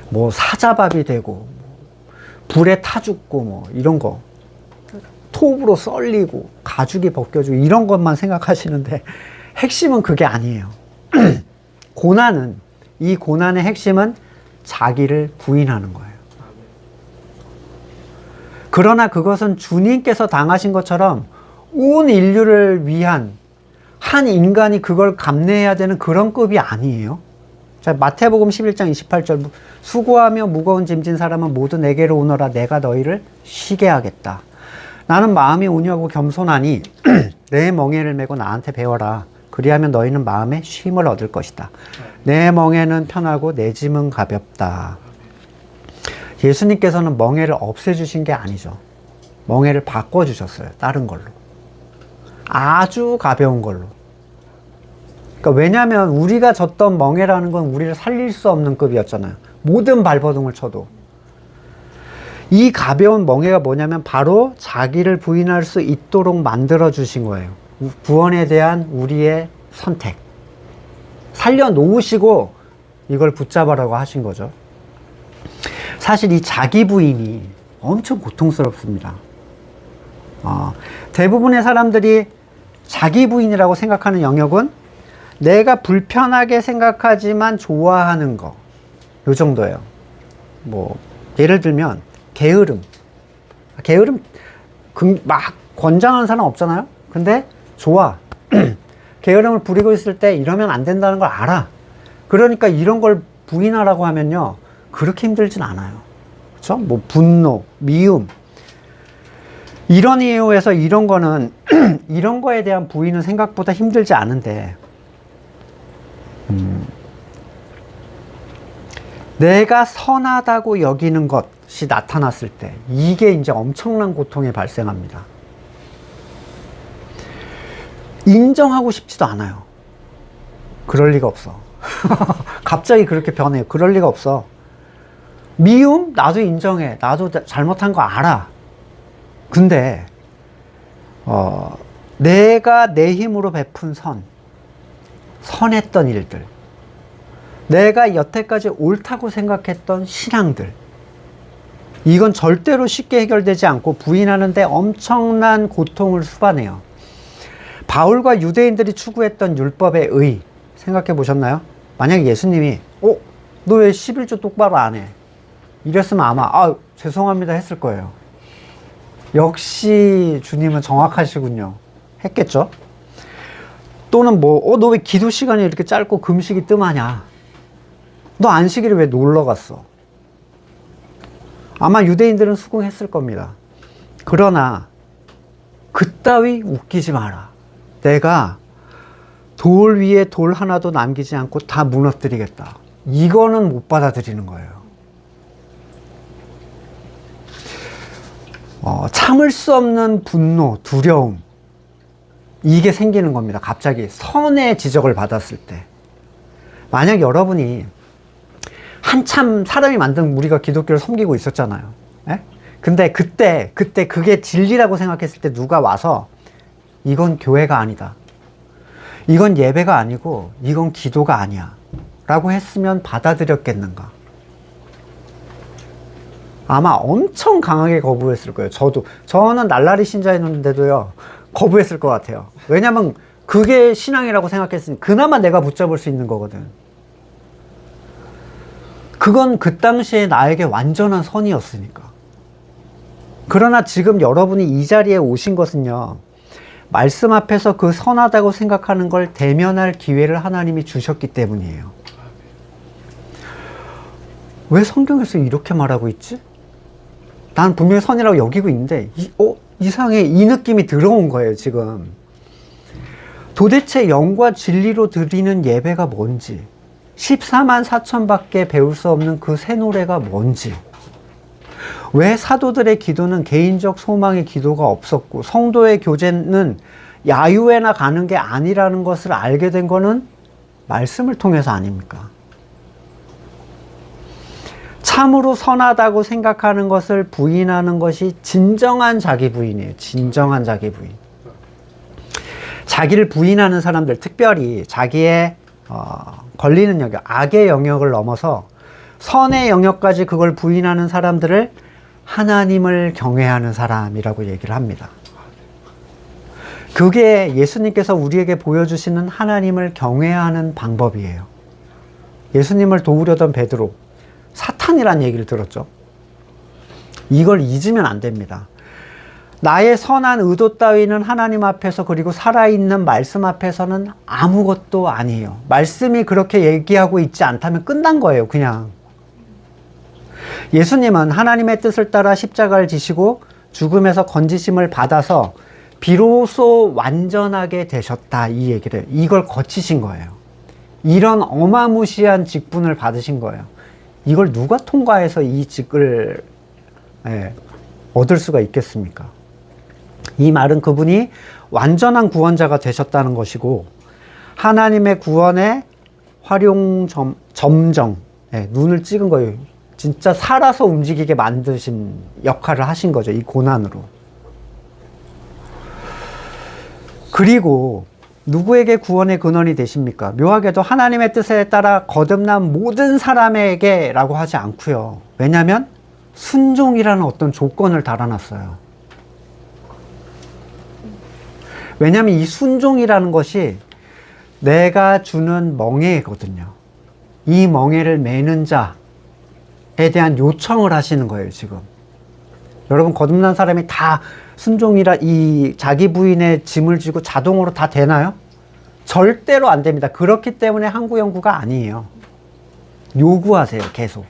뭐 사자밥이 되고 불에 타 죽고 뭐 이런 거, 톱으로 썰리고 가죽이 벗겨지고 이런 것만 생각하시는데 핵심은 그게 아니에요. 이 고난의 핵심은 자기를 부인하는 거예요. 그러나 그것은 주님께서 당하신 것처럼 온 인류를 위한 한 인간이 그걸 감내해야 되는 그런 급이 아니에요. 자, 마태복음 11장 28절 수고하며 무거운 짐진 사람은 모두 내게로 오너라. 내가 너희를 쉬게 하겠다. 나는 마음이 온유하고 겸손하니 내 멍에를 메고 나한테 배워라. 그리하면 너희는 마음에 쉼을 얻을 것이다. 내 멍에는 편하고 내 짐은 가볍다. 예수님께서는 멍에를 없애주신 게 아니죠. 멍에를 바꿔주셨어요. 다른 걸로. 아주 가벼운 걸로. 그러니까 왜냐하면 우리가 졌던 멍에라는 건 우리를 살릴 수 없는 급이었잖아요. 모든 발버둥을 쳐도. 이 가벼운 멍에가 뭐냐면 바로 자기를 부인할 수 있도록 만들어 주신 거예요. 구원에 대한 우리의 선택. 살려놓으시고 이걸 붙잡으라고 하신 거죠. 사실 이 자기 부인이 엄청 고통스럽습니다. 대부분의 사람들이 자기 부인이라고 생각하는 영역은 내가 불편하게 생각하지만 좋아하는 거, 요 정도예요. 뭐 예를 들면 게으름 막 권장하는 사람 없잖아요. 근데 좋아. 게으름을 부리고 있을 때 이러면 안 된다는 걸 알아. 그러니까 이런 걸 부인하라고 하면요, 그렇게 힘들진 않아요. 그렇죠? 뭐 분노, 미움, 이런 이유에서 이런 거는 이런 거에 대한 부인은 생각보다 힘들지 않은데, 내가 선하다고 여기는 것이 나타났을 때 이게 이제 엄청난 고통이 발생합니다. 인정하고 싶지도 않아요. 그럴 리가 없어. 갑자기 그렇게 변해요. 그럴 리가 없어. 미움? 나도 인정해. 나도 잘못한 거 알아. 근데 내가 내 힘으로 베푼 선했던 일들, 내가 여태까지 옳다고 생각했던 신앙들, 이건 절대로 쉽게 해결되지 않고 부인하는데 엄청난 고통을 수반해요. 바울과 유대인들이 추구했던 율법의 의 생각해 보셨나요? 만약에 예수님이 너 왜 11조 똑바로 안 해? 이랬으면 아마 죄송합니다 했을 거예요. 역시 주님은 정확하시군요 했겠죠. 또는 너 왜 기도 시간이 이렇게 짧고 금식이 뜸하냐? 너 안식일에 왜 놀러 갔어? 아마 유대인들은 수긍했을 겁니다. 그러나 그따위 웃기지 마라. 내가 돌 위에 돌 하나도 남기지 않고 다 무너뜨리겠다. 이거는 못 받아들이는 거예요. 참을 수 없는 분노, 두려움, 이게 생기는 겁니다. 갑자기 선의 지적을 받았을 때. 만약 여러분이 한참 사람이 만든 우리가 기독교를 섬기고 있었잖아요. 예? 근데 그때 그게 진리라고 생각했을 때 누가 와서 이건 교회가 아니다, 이건 예배가 아니고 이건 기도가 아니야 라고 했으면 받아들였겠는가? 아마 엄청 강하게 거부했을 거예요. 저는 날라리 신자였는데도요, 거부했을 것 같아요. 왜냐면 그게 신앙이라고 생각했으니 그나마 내가 붙잡을 수 있는 거거든. 그건 그 당시에 나에게 완전한 선이었으니까. 그러나 지금 여러분이 이 자리에 오신 것은요, 말씀 앞에서 그 선하다고 생각하는 걸 대면할 기회를 하나님이 주셨기 때문이에요. 왜 성경에서 이렇게 말하고 있지? 난 분명히 선이라고 여기고 있는데 이상해, 이 느낌이 들어온 거예요 지금. 도대체 영과 진리로 드리는 예배가 뭔지, 14만 4천 밖에 배울 수 없는 그 새 노래가 뭔지, 왜 사도들의 기도는 개인적 소망의 기도가 없었고 성도의 교제는 야유회나 가는 게 아니라는 것을 알게 된 거는 말씀을 통해서 아닙니까? 참으로 선하다고 생각하는 것을 부인하는 것이 진정한 자기 부인이에요. 진정한 자기 부인. 자기를 부인하는 사람들, 특별히 자기의 걸리는 영역, 악의 영역을 넘어서 선의 영역까지 그걸 부인하는 사람들을 하나님을 경외하는 사람이라고 얘기를 합니다. 그게 예수님께서 우리에게 보여주시는 하나님을 경외하는 방법이에요. 예수님을 도우려던 베드로, 사탄이란 얘기를 들었죠. 이걸 잊으면 안 됩니다. 나의 선한 의도 따위는 하나님 앞에서, 그리고 살아있는 말씀 앞에서는 아무것도 아니에요. 말씀이 그렇게 얘기하고 있지 않다면 끝난 거예요, 그냥. 예수님은 하나님의 뜻을 따라 십자가를 지시고 죽음에서 건지심을 받아서 비로소 완전하게 되셨다, 이 얘기를, 이걸 거치신 거예요. 이런 어마무시한 직분을 받으신 거예요. 이걸 누가 통과해서 이 직을 얻을 수가 있겠습니까? 이 말은 그분이 완전한 구원자가 되셨다는 것이고, 하나님의 구원의 점정, 눈을 찍은 거예요. 진짜 살아서 움직이게 만드신 역할을 하신 거죠, 이 고난으로. 그리고 누구에게 구원의 근원이 되십니까? 묘하게도 하나님의 뜻에 따라 거듭난 모든 사람에게 라고 하지 않고요. 왜냐하면 순종이라는 어떤 조건을 달아놨어요. 왜냐하면 이 순종이라는 것이 내가 주는 멍에거든요. 이 멍에를 매는 자, 대한 요청을 하시는 거예요, 지금. 여러분, 거듭난 사람이 다 순종이라 이 자기 부인의 짐을 지고 자동으로 다 되나요? 절대로 안 됩니다. 그렇기 때문에 항구연구가 아니에요. 요구하세요, 계속.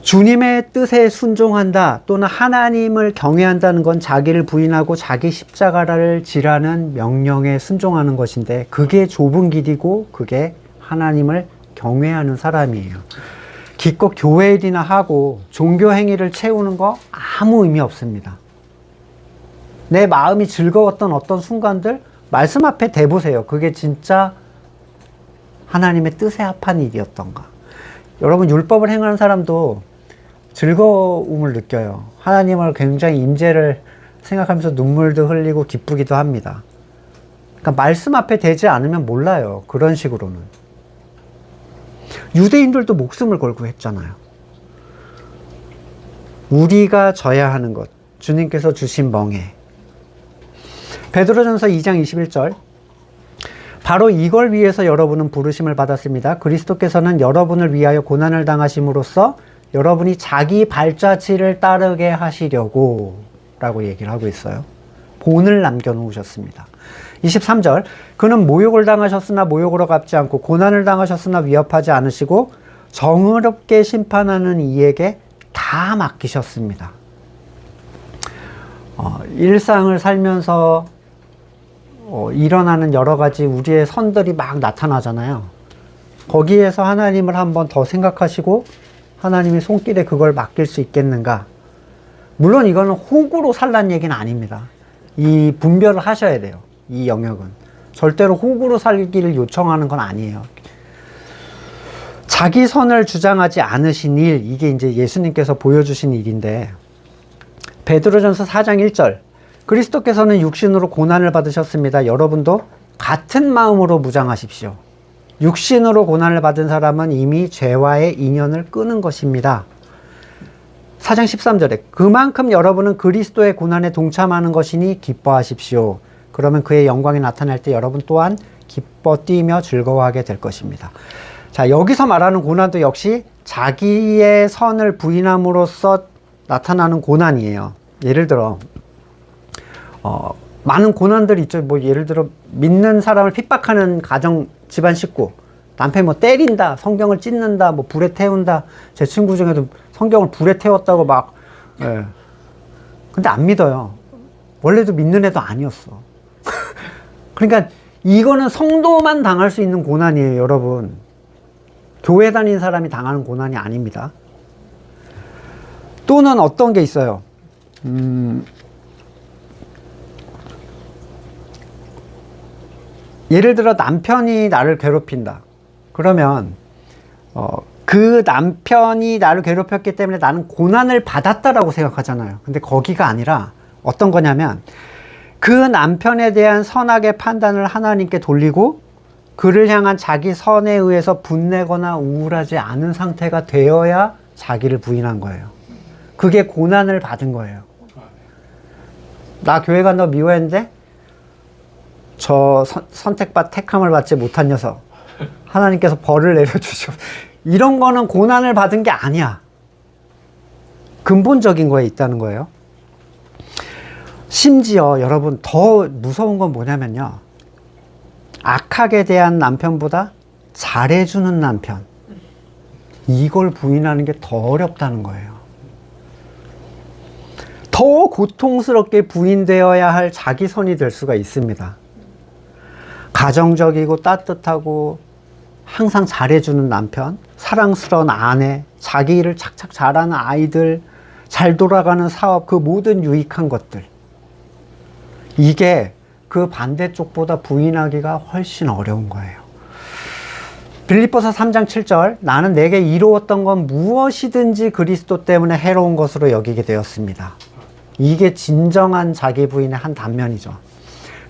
주님의 뜻에 순종한다 또는 하나님을 경외한다는 건 자기를 부인하고 자기 십자가를 지라는 명령에 순종하는 것인데, 그게 좁은 길이고 그게 하나님을 경외하는 사람이에요. 기껏 교회 일이나 하고 종교 행위를 채우는 거 아무 의미 없습니다. 내 마음이 즐거웠던 어떤 순간들 말씀 앞에 대보세요. 그게 진짜 하나님의 뜻에 합한 일이었던가. 여러분, 율법을 행하는 사람도 즐거움을 느껴요. 하나님을 굉장히 임재를 생각하면서 눈물도 흘리고 기쁘기도 합니다. 그러니까 말씀 앞에 대지 않으면 몰라요. 그런 식으로는. 유대인들도 목숨을 걸고 했잖아요. 우리가 져야 하는 것, 주님께서 주신 멍에. 베드로전서 2장 21절, 바로 이걸 위해서 여러분은 부르심을 받았습니다. 그리스도께서는 여러분을 위하여 고난을 당하심으로써 여러분이 자기 발자취를 따르게 하시려고 라고 얘기를 하고 있어요. 본을 남겨놓으셨습니다. 23절, 그는 모욕을 당하셨으나 모욕으로 갚지 않고 고난을 당하셨으나 위협하지 않으시고 정의롭게 심판하는 이에게 다 맡기셨습니다. 일상을 살면서 일어나는 여러 가지 우리의 선들이 막 나타나잖아요. 거기에서 하나님을 한번 더 생각하시고 하나님의 손길에 그걸 맡길 수 있겠는가? 물론 이거는 호구로 살라는 얘기는 아닙니다. 이 분별을 하셔야 돼요. 이 영역은. 절대로 호구로 살기를 요청하는 건 아니에요. 자기 선을 주장하지 않으신 일, 이게 이제 예수님께서 보여주신 일인데, 베드로전서 4장 1절, 그리스도께서는 육신으로 고난을 받으셨습니다. 여러분도 같은 마음으로 무장하십시오. 육신으로 고난을 받은 사람은 이미 죄와의 인연을 끄는 것입니다. 4장 13절에 그만큼 여러분은 그리스도의 고난에 동참하는 것이니 기뻐하십시오. 그러면 그의 영광이 나타날 때 여러분 또한 기뻐 뛰며 즐거워하게 될 것입니다. 자, 여기서 말하는 고난도 역시 자기의 선을 부인함으로써 나타나는 고난이에요. 예를 들어 많은 고난들이 있죠. 뭐 예를 들어 믿는 사람을 핍박하는 가정, 집안 식구, 남편이 뭐 때린다, 성경을 찢는다, 뭐 불에 태운다. 제 친구 중에도 성경을 불에 태웠다고 막, 예. 근데 안 믿어요. 원래도 믿는 애도 아니었어. 그러니까 이거는 성도만 당할 수 있는 고난이에요, 여러분. 교회 다니는 사람이 당하는 고난이 아닙니다. 또는 어떤 게 있어요. 예를 들어 남편이 나를 괴롭힌다. 그러면 그 남편이 나를 괴롭혔기 때문에 나는 고난을 받았다라고 생각하잖아요. 근데 거기가 아니라 어떤 거냐면 그 남편에 대한 선악의 판단을 하나님께 돌리고 그를 향한 자기 선에 의해서 분내거나 우울하지 않은 상태가 되어야 자기를 부인한 거예요. 그게 고난을 받은 거예요. 나 교회 간다고 미워했는데 저 택함을 받지 못한 녀석, 하나님께서 벌을 내려주시고, 이런 거는 고난을 받은 게 아니야. 근본적인 거에 있다는 거예요. 심지어 여러분 더 무서운 건 뭐냐면요, 악하게 대한 남편보다 잘해주는 남편, 이걸 부인하는 게 더 어렵다는 거예요. 더 고통스럽게 부인되어야 할 자기 선이 될 수가 있습니다. 가정적이고 따뜻하고 항상 잘해주는 남편, 사랑스러운 아내, 자기 일을 착착 잘하는 아이들, 잘 돌아가는 사업, 그 모든 유익한 것들, 이게 그 반대쪽보다 부인하기가 훨씬 어려운 거예요. 빌립보서 3장 7절, 나는 내게 이루었던 건 무엇이든지 그리스도 때문에 해로운 것으로 여기게 되었습니다. 이게 진정한 자기 부인의 한 단면이죠.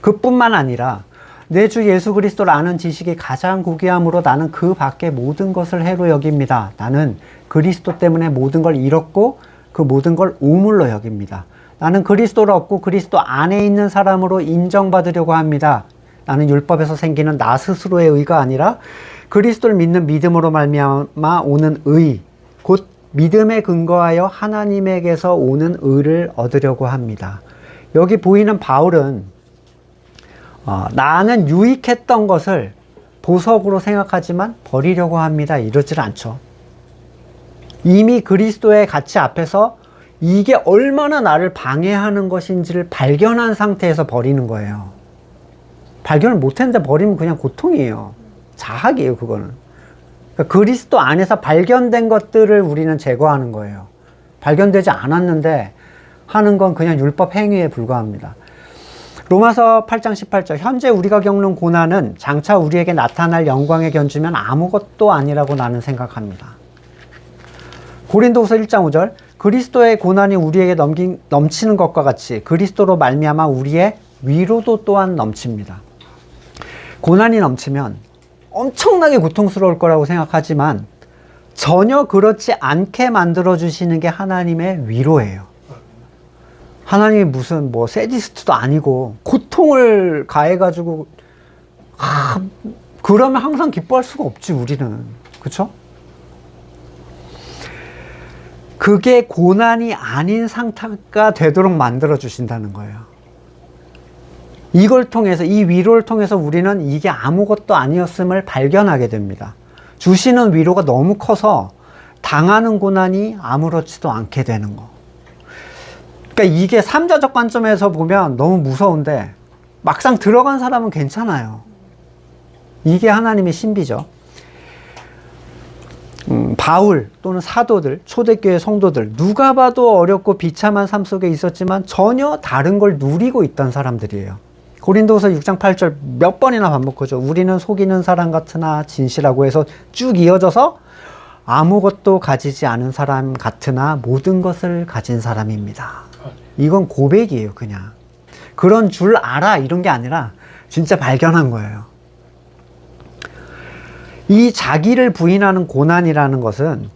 그뿐만 아니라 내 주 예수 그리스도를 아는 지식이 가장 고귀함으로 나는 그 밖의 모든 것을 해로 여깁니다. 나는 그리스도 때문에 모든 걸 잃었고 그 모든 걸 오물로 여깁니다. 나는 그리스도를 얻고 그리스도 안에 있는 사람으로 인정받으려고 합니다. 라는 율법에서 생기는 나 스스로의 의가 아니라 그리스도를 믿는 믿음으로 말미암아 오는 의, 곧 믿음에 근거하여 하나님에게서 오는 의를 얻으려고 합니다. 여기 보이는 바울은 나는 유익했던 것을 보석으로 생각하지만 버리려고 합니다. 이러질 않죠. 이미 그리스도의 가치 앞에서 이게 얼마나 나를 방해하는 것인지를 발견한 상태에서 버리는 거예요. 발견을 못했는데 버리면 그냥 고통이에요. 자학이에요, 그거는. 그러니까 그리스도 안에서 발견된 것들을 우리는 제거하는 거예요. 발견되지 않았는데 하는 건 그냥 율법 행위에 불과합니다. 로마서 8장 18절, 현재 우리가 겪는 고난은 장차 우리에게 나타날 영광에 견주면 아무것도 아니라고 나는 생각합니다. 고린도후서 1장 5절, 그리스도의 고난이 우리에게 넘치는 것과 같이 그리스도로 말미암아 우리의 위로도 또한 넘칩니다. 고난이 넘치면 엄청나게 고통스러울 거라고 생각하지만 전혀 그렇지 않게 만들어주시는 게 하나님의 위로예요. 하나님이 무슨 세디스트도 아니고 고통을 가해가지고 그러면 항상 기뻐할 수가 없지, 우리는. 그쵸? 그게 고난이 아닌 상태가 되도록 만들어 주신다는 거예요. 이걸 통해서, 이 위로를 통해서 우리는 이게 아무것도 아니었음을 발견하게 됩니다. 주시는 위로가 너무 커서 당하는 고난이 아무렇지도 않게 되는 거. 그러니까 이게 삼자적 관점에서 보면 너무 무서운데 막상 들어간 사람은 괜찮아요. 이게 하나님의 신비죠. 바울 또는 사도들, 초대교회 성도들, 누가 봐도 어렵고 비참한 삶 속에 있었지만 전혀 다른 걸 누리고 있던 사람들이에요. 고린도후서 6장 8절 몇 번이나 반복하죠. 우리는 속이는 사람 같으나 진실하고 해서 쭉 이어져서 아무것도 가지지 않은 사람 같으나 모든 것을 가진 사람입니다. 이건 고백이에요, 그냥. 그런 줄 알아, 이런 게 아니라 진짜 발견한 거예요. 이 자기를 부인하는 고난이라는 것은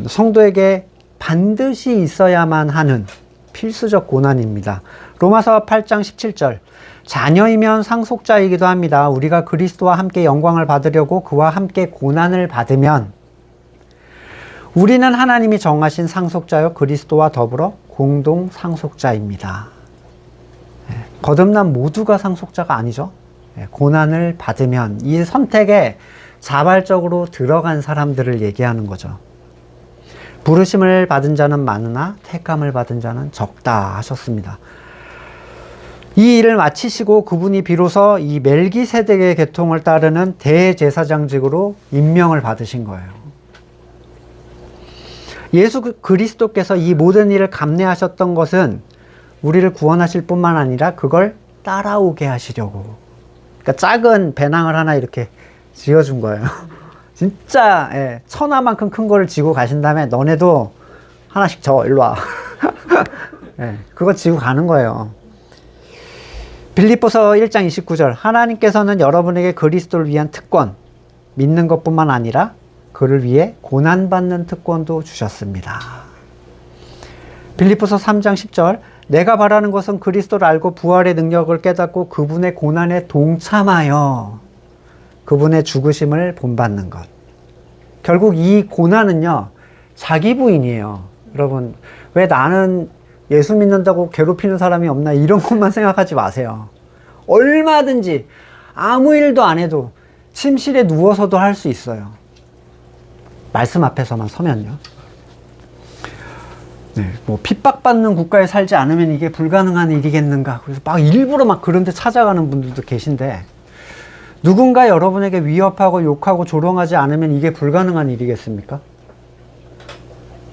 성도에게 반드시 있어야만 하는 필수적 고난입니다. 로마서 8장 17절, 자녀이면 상속자이기도 합니다. 우리가 그리스도와 함께 영광을 받으려고 그와 함께 고난을 받으면 우리는 하나님이 정하신 상속자요 그리스도와 더불어 공동 상속자입니다. 거듭난 모두가 상속자가 아니죠. 고난을 받으면, 이 선택에 자발적으로 들어간 사람들을 얘기하는 거죠. 부르심을 받은 자는 많으나 택함을 받은 자는 적다 하셨습니다. 이 일을 마치시고 그분이 비로소 이 멜기세덱의 계통을 따르는 대제사장직으로 임명을 받으신 거예요. 예수 그리스도께서 이 모든 일을 감내하셨던 것은 우리를 구원하실 뿐만 아니라 그걸 따라오게 하시려고. 그러니까 작은 배낭을 하나 이렇게 지어준 거예요. 진짜 천하만큼 큰 거를 지고 가신 다음에 너네도 하나씩 일로 와. 그거 지고 가는 거예요. 빌립보서 1장 29절, 하나님께서는 여러분에게 그리스도를 위한 특권, 믿는 것뿐만 아니라 그를 위해 고난받는 특권도 주셨습니다. 빌립보서 3장 10절, 내가 바라는 것은 그리스도를 알고 부활의 능력을 깨닫고 그분의 고난에 동참하여 그분의 죽으심을 본받는 것. 결국 이 고난은요, 자기 부인이에요. 여러분, 왜 나는 예수 믿는다고 괴롭히는 사람이 없나, 이런 것만 생각하지 마세요. 얼마든지 아무 일도 안 해도 침실에 누워서도 할 수 있어요. 말씀 앞에서만 서면요. 핍박받는 국가에 살지 않으면 이게 불가능한 일이겠는가. 그래서 일부러 그런 데 찾아가는 분들도 계신데, 누군가 여러분에게 위협하고 욕하고 조롱하지 않으면 이게 불가능한 일이겠습니까?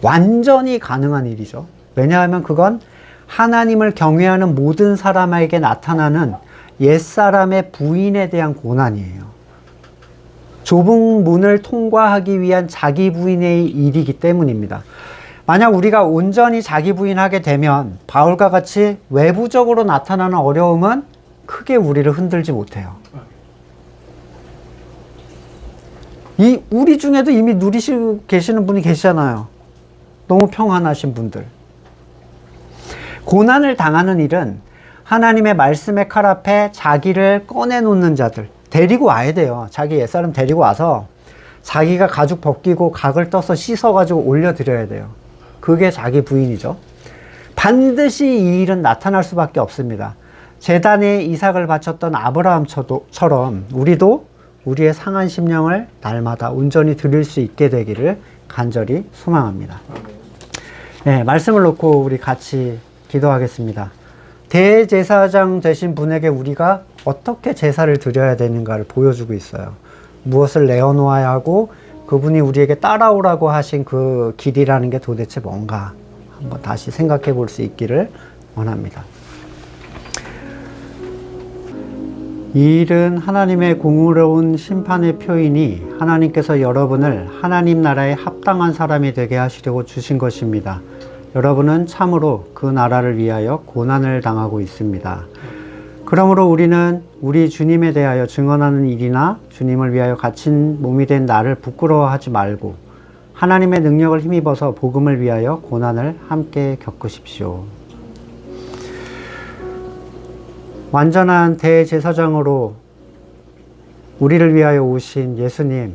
완전히 가능한 일이죠. 왜냐하면 그건 하나님을 경외하는 모든 사람에게 나타나는 옛사람의 부인에 대한 고난이에요. 좁은 문을 통과하기 위한 자기 부인의 일이기 때문입니다. 만약 우리가 온전히 자기 부인하게 되면 바울과 같이 외부적으로 나타나는 어려움은 크게 우리를 흔들지 못해요. 우리 중에도 이미 누리시고 계시는 분이 계시잖아요. 너무 평안하신 분들. 고난을 당하는 일은 하나님의 말씀의 칼 앞에 자기를 꺼내놓는 자들, 데리고 와야 돼요. 자기 옛사람 데리고 와서 자기가 가죽 벗기고 각을 떠서 씻어가지고 올려드려야 돼요. 그게 자기 부인이죠. 반드시 이 일은 나타날 수밖에 없습니다. 제단에 이삭을 바쳤던 아브라함처럼 우리도 우리의 상한 심령을 날마다 온전히 드릴 수 있게 되기를 간절히 소망합니다. 네, 말씀을 놓고 우리 같이 기도하겠습니다. 대제사장 되신 분에게 우리가 어떻게 제사를 드려야 되는가를 보여주고 있어요. 무엇을 내어놓아야 하고 그분이 우리에게 따라오라고 하신 그 길이라는 게 도대체 뭔가 한번 다시 생각해 볼 수 있기를 원합니다. 이 일은 하나님의 공의로운 심판의 표이니 하나님께서 여러분을 하나님 나라에 합당한 사람이 되게 하시려고 주신 것입니다. 여러분은 참으로 그 나라를 위하여 고난을 당하고 있습니다. 그러므로 우리는 우리 주님에 대하여 증언하는 일이나 주님을 위하여 갇힌 몸이 된 나를 부끄러워하지 말고 하나님의 능력을 힘입어서 복음을 위하여 고난을 함께 겪으십시오. 완전한 대제사장으로 우리를 위하여 오신 예수님,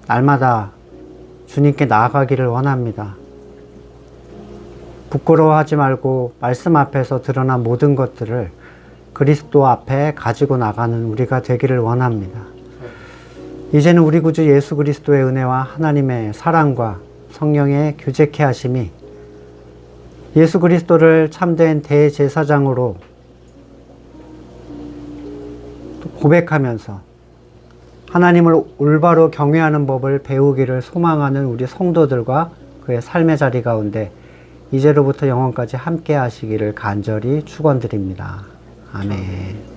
날마다 주님께 나아가기를 원합니다. 부끄러워하지 말고 말씀 앞에서 드러난 모든 것들을 그리스도 앞에 가지고 나가는 우리가 되기를 원합니다. 이제는 우리 구주 예수 그리스도의 은혜와 하나님의 사랑과 성령의 교제케 하심이 예수 그리스도를 참된 대제사장으로 고백하면서 하나님을 올바로 경외하는 법을 배우기를 소망하는 우리 성도들과 그의 삶의 자리 가운데 이제로부터 영원까지 함께 하시기를 간절히 축원드립니다. 아멘.